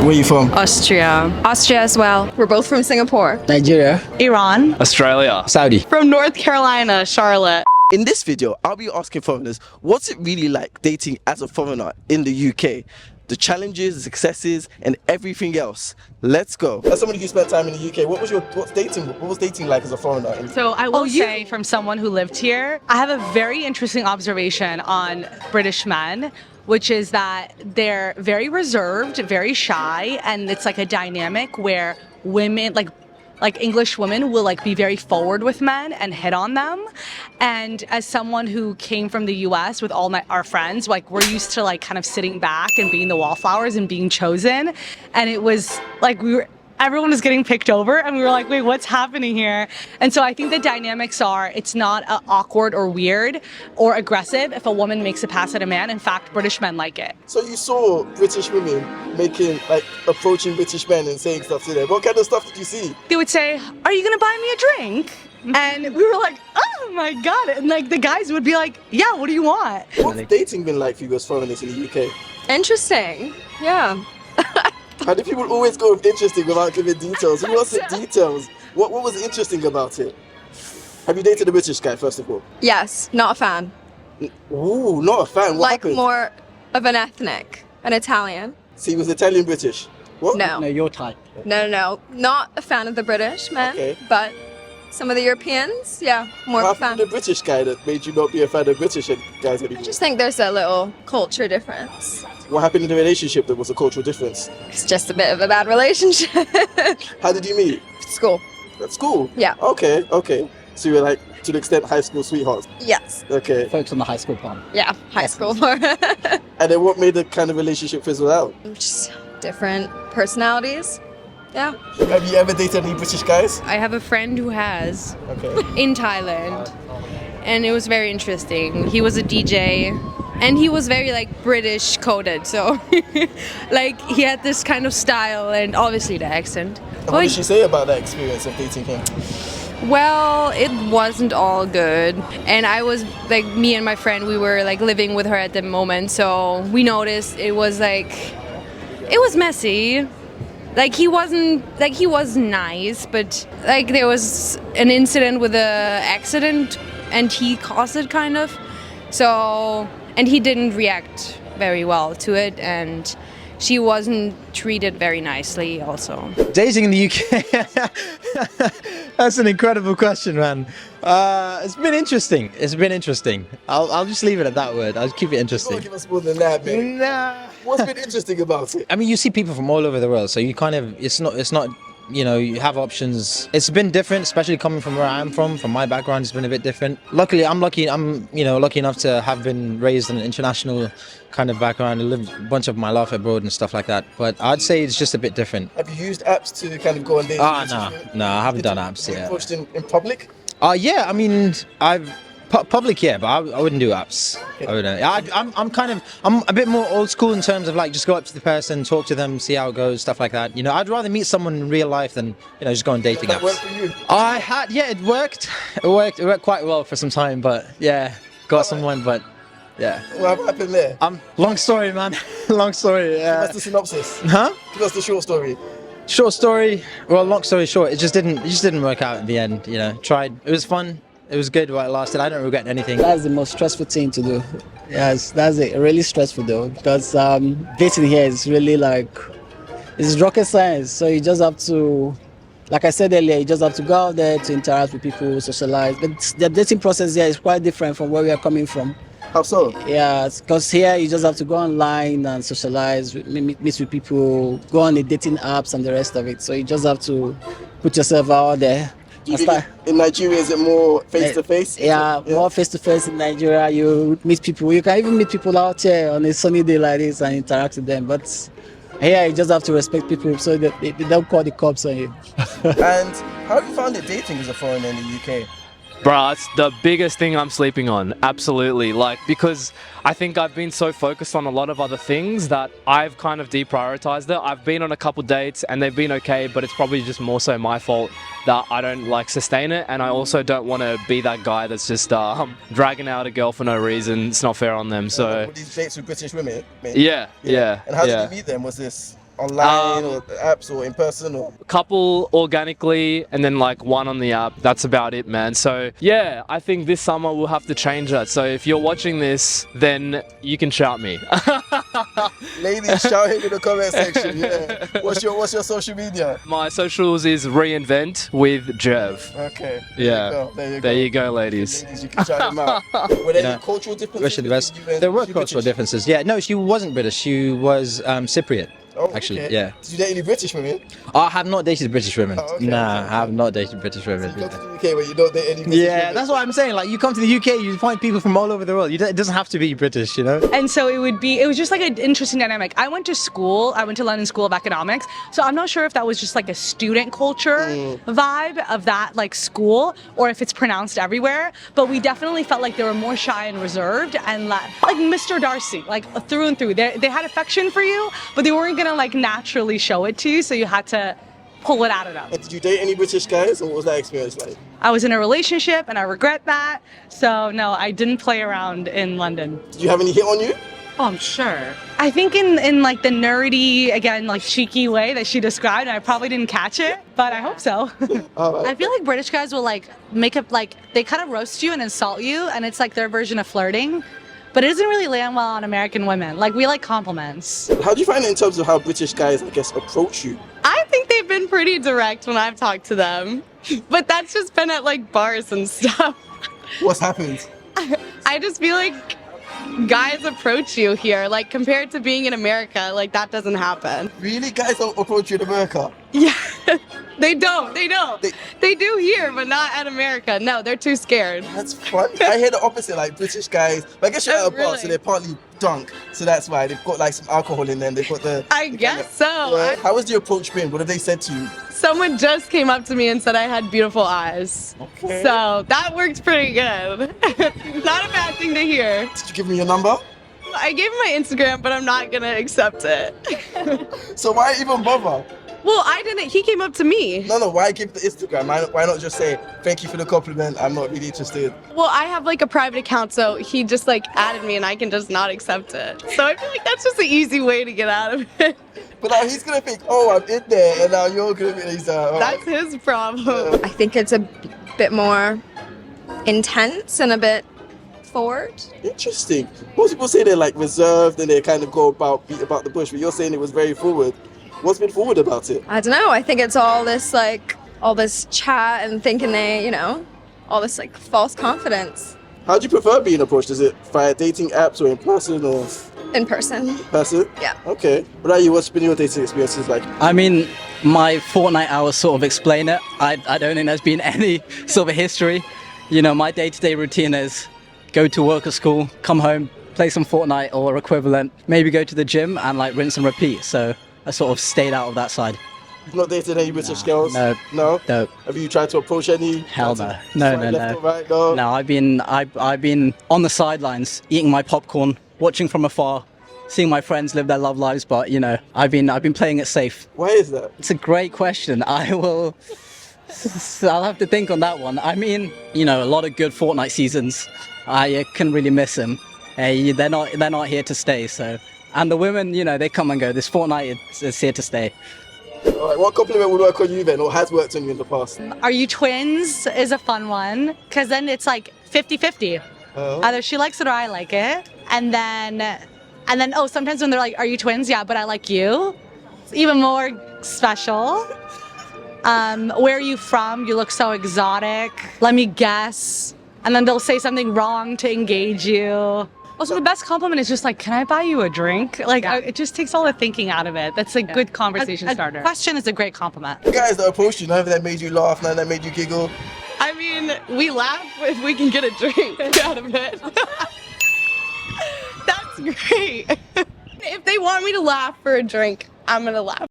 Where are you from? Austria. Austria as well. We're both from Singapore. Nigeria. Iran. Australia. Saudi. From North Carolina, Charlotte. In this video, I'll be asking foreigners, what's it really like dating as a foreigner in the UK? The challenges, the successes, and everything else. Let's go. As somebody who spent time in the UK, what was dating like as a foreigner? So I will say, from someone who lived here, I have a very interesting observation on British men, which is that they're very reserved, very shy, and it's like a dynamic where women, like English women will like be very forward with men and hit on them. And as someone who came from the US with all our friends, like we're used to like kind of sitting back and being the wallflowers and being chosen. And it was like everyone was getting picked over and we were like, wait, what's happening here? And so I think the dynamics are, it's not awkward or weird or aggressive if a woman makes a pass at a man. In fact, British men like it. So you saw British women approaching British men and saying stuff to them. What kind of stuff did you see? They would say, are you gonna buy me a drink? And we were like, oh my God. And like the guys would be like, yeah, what do you want? What's dating been like for you as foreigners in the UK? Interesting. Yeah. How do people always go with interesting without giving details? Who wants the details? What was interesting about it? Have you dated a British guy, first of all? Yes, not a fan. Ooh, not a fan. What happened? More of an ethnic, an Italian. So he was Italian British? What? No. No, your type. No. Not a fan of the British men, Okay. but some of the Europeans, yeah, more What of a fan. happened to the British guy that made you not be a fan of British guys anymore? I just think there's a little culture difference. What happened in the relationship that was a cultural difference? It's just a bit of a bad relationship. How did you meet? School. At school? Yeah. Okay. So you were like, to the extent, high school sweethearts? Yes. Okay. Focus on the high school part. Yeah, high school. And then what made the kind of relationship fizzle out? Just different personalities. Yeah. Have you ever dated any British guys? I have a friend who has Okay. in Thailand, and it was very interesting. He was a DJ, and he was very like British coded, so like he had this kind of style and obviously the accent. And what did she say about that experience of dating him? Well, it wasn't all good, and I was like, me and my friend, we were like living with her at the moment, so we noticed it was messy. Like he was nice, but like there was an incident with a accident and he caused it kind of. So, and he didn't react very well to it, and she wasn't treated very nicely also. Dating in the UK? That's an incredible question, man. It's been interesting. I'll just leave it at that word. I'll keep it interesting. Don't give us more than that, man. Nah. What's been interesting about it? I mean, you see people from all over the world, so you kind of, it's not, you know, you have options. It's been different, especially coming from where I'm from my background, it's been a bit different. Luckily, I'm lucky enough to have been raised in an international kind of background and lived a bunch of my life abroad and stuff like that. But I'd say it's just a bit different. Have you used apps to kind of go on dates? No, I haven't done apps yet. Have you approached in public? Yeah, I mean, public, yeah, but I wouldn't do apps. I wouldn't. I'm a bit more old school in terms of like just go up to the person, talk to them, see how it goes, stuff like that. You know, I'd rather meet someone in real life than, you know, just go on dating apps. That worked for you? It worked. It worked quite well for some time, but yeah, got someone, but yeah. What happened there? Long story, man. Long story. Give us the synopsis. Huh? Give us the short story. Short story. Well, long story short, it just didn't work out in the end. You know, tried. It was fun. It was good while it lasted. I don't regret anything. That's the most stressful thing to do. Yes, that's it. Really stressful though, because dating here is really like, it's rocket science. So you just have to, like I said earlier, you just have to go out there to interact with people, socialize. But the dating process here is quite different from where we are coming from. How so? Yeah, because here you just have to go online and socialize, meet with people, go on the dating apps and the rest of it. So you just have to put yourself out there. In Nigeria, is it more face-to-face? Yeah, more face-to-face in Nigeria. You meet people. You can even meet people out here on a sunny day like this and interact with them. But here, you just have to respect people so that they don't call the cops on you. And how have you found it dating as a foreigner in the UK? Bruh, it's the biggest thing I'm sleeping on, absolutely. Like, because I think I've been so focused on a lot of other things that I've kind of deprioritized it. I've been on a couple dates and they've been okay, but it's probably just more so my fault that I don't like sustain it, and I also don't want to be that guy that's just dragging out a girl for no reason. It's not fair on them. So these dates with British women? Yeah. And how did you meet them? Was this online or apps or in person or? Couple organically and then like one on the app. That's about it, man. So yeah, I think this summer we'll have to change that. So if you're watching this, then you can shout me. Ladies, shout him in the comment section. Yeah. What's your social media? My socials is reinvent with Jev. Okay. Yeah. There you go. Ladies. Ladies, you can shout him out. Were there any cultural differences? Wish her the best. between you and There were she cultural British? differences. Yeah, no, she wasn't British. She was Cypriot. Oh, actually, okay. yeah. Did you date any British women? I have not dated British women. Oh, okay, Nah, okay. I have not dated British women. You go to the UK where you don't date any British Yeah, women? that's what I'm saying. Like, you come to the UK, you find people from all over the world. It doesn't have to be British, you know? And so it was just like an interesting dynamic. I went to London School of Economics, so I'm not sure if that was just like a student culture vibe of that like school, or if it's pronounced everywhere, but we definitely felt like they were more shy and reserved and like Mr. Darcy, like through and through. They had affection for you, but they weren't gonna like naturally show it to you, so you had to pull it out of them. And did you date any British guys, or what was that experience like? I was in a relationship and I regret that, so no, I didn't play around in London. Did you have any hit on you? Oh, I'm sure. I think in like the nerdy, again, like cheeky way that she described, I probably didn't catch it, but I hope so. Alright. I feel like British guys will like make up, like they kind of roast you and insult you, and it's like their version of flirting. But it doesn't really land well on American women. Like, we like compliments. How do you find it in terms of how British guys, I guess, approach you? I think they've been pretty direct when I've talked to them, but that's just been at like bars and stuff. What's happened? I just feel like guys approach you here, like compared to being in America, like that doesn't happen. Really? Guys don't approach you in America? Yeah, they don't. They do here, but not at America. No, they're too scared. That's funny. I hear the opposite, like British guys. But I guess you're Oh, at a bar, really? so they're partly drunk. So that's why they've got like some alcohol in them. They've got the. I guess so. Yeah. How has the approach been? What have they said to you? Someone just came up to me and said I had beautiful eyes. Okay. So that worked pretty good. Not a bad thing to hear. Did you give me your number? I gave him my Instagram, but I'm not gonna accept it. So why even bother? Well, I didn't. He came up to me. No, why give the Instagram? Why not just say, thank you for the compliment, I'm not really interested? Well, I have like a private account, so he just like added me and I can just not accept it. So I feel like that's just an easy way to get out of it. But now he's gonna think, oh, I'm in there, and now you're gonna be, he's That's his problem. I think it's a bit more intense and a bit forward. Interesting. Most people say they're like reserved and they kind of go beat about the bush, but you're saying it was very forward. What's been forward about it? I don't know. I think it's all this chat and thinking all this like false confidence. How do you prefer being approached? Is it via dating apps or in person or In person. person? Yeah. Okay. What are you? What's been your dating experiences like? I mean, my fortnight hours sort of explain it. I don't think there's been any sort of history. You know, my day-to-day routine is go to work or school, come home, play some Fortnite or equivalent, maybe go to the gym and like rinse and repeat. So I sort of stayed out of that side. You've not dated any British girls? No. No? No. Have you tried to approach any? Hell Tried no. to No, swipe no, left no. or right? No. No, I've been on the sidelines, eating my popcorn, watching from afar, seeing my friends live their love lives. But you know, I've been playing it safe. Why is that? It's a great question. I'll have to think on that one. I mean, you know, a lot of good Fortnite seasons. I couldn't really miss them. They're not here to stay. So, and the women, you know, they come and go. This Fortnite is here to stay. All right, what compliment would work on you then, or has worked on you in the past? Are you twins is a fun one, because then it's like 50-50. Either she likes it or I like it. And then, oh, sometimes when they're like, are you twins? Yeah, but I like you. It's even more special. Where are you from? You look so exotic. Let me guess. And then they'll say something wrong to engage you. Also, the best compliment is just like, can I buy you a drink? Like, it just takes all the thinking out of it. That's a good conversation starter. A question is a great compliment. The guys that approached you, none of that made you laugh, none of that made you giggle. I mean, we laugh if we can get a drink out of it. That's great. If they want me to laugh for a drink, I'm gonna laugh.